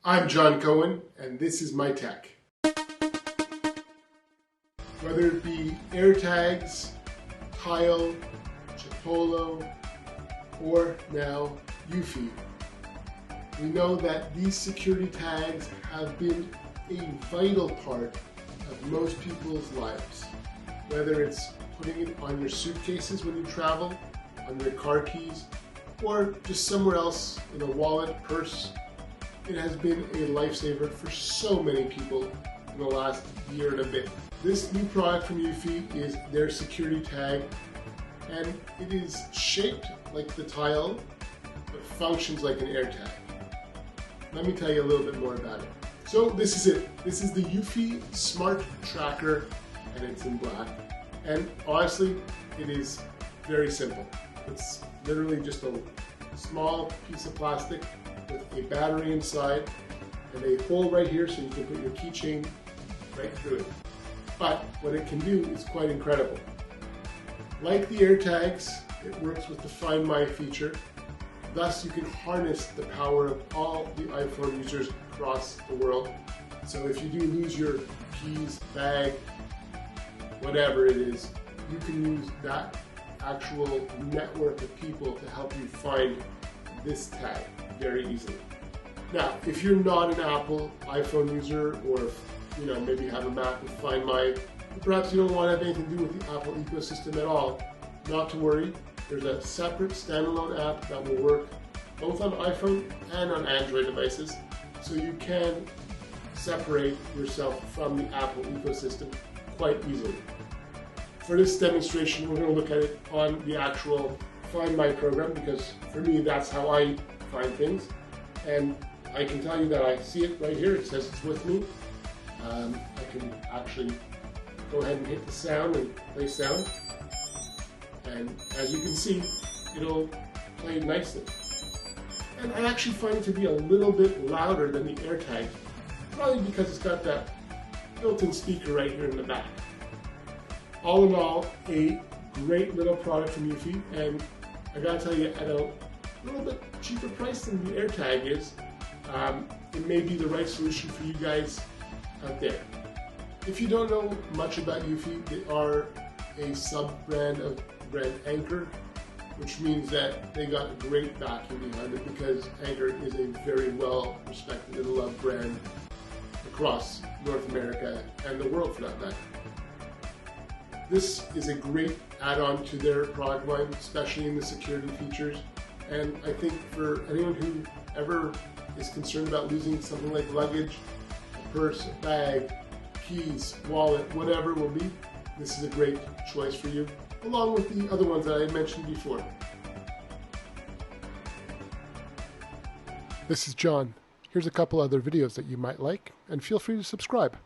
I'm John Cohen, and this is my tech. Whether it be AirTags, Tile, Chipolo, or now eufy, we know that these security tags have been a vital part of most people's lives. Whether it's putting it on your suitcases when you travel, on your car keys, or just somewhere else in a wallet, purse, it has been a lifesaver for so many people in the last year and a bit. This new product from eufy is their security tag, and it is shaped like the Tile, but functions like an AirTag. Let me tell you a little bit more about it. So this is it. This is the eufy Smart Tracker, and it's in black. And honestly, it is very simple. It's literally just a small piece of plastic with a battery inside and a hole right here so you can put your keychain right through it. But what it can do is quite incredible. Like the AirTags, it works with the FindMy feature. Thus, you can harness the power of all the iPhone users across the world. So if you do lose your keys, bag, whatever it is, you can use that actual network of people to help you find this tag very easily. Now, if you're not an Apple iPhone user, or if maybe you have a Mac with FindMy, perhaps you don't want to have anything to do with the Apple ecosystem at all, not to worry. There's a separate standalone app that will work both on iPhone and on Android devices, so you can separate yourself from the Apple ecosystem quite easily. For this demonstration, we're going to look at it on the actual FindMy program, because for me, that's how I find things. And I can tell you that I see it right here. It says it's with me. I can actually go ahead and hit the sound and play sound. And as you can see, it'll play nicely. And I actually find it to be a little bit louder than the AirTag, probably because it's got that built-in speaker right here in the back. All in all, a great little product from eufy, and I gotta tell you, at a little bit cheaper price than the AirTag is, it may be the right solution for you guys out there. If you don't know much about eufy, they are a sub-brand of brand Anchor, which means that they got a great backing behind it, because Anchor is a very well respected and loved brand across North America and the world for that matter. This is a great add-on to their product line, especially in the security features. And I think for anyone who ever is concerned about losing something like luggage, a purse, a bag, keys, wallet, whatever it will be, this is a great choice for you, along with the other ones that I mentioned before. This is John. Here's a couple other videos that you might like, and feel free to subscribe.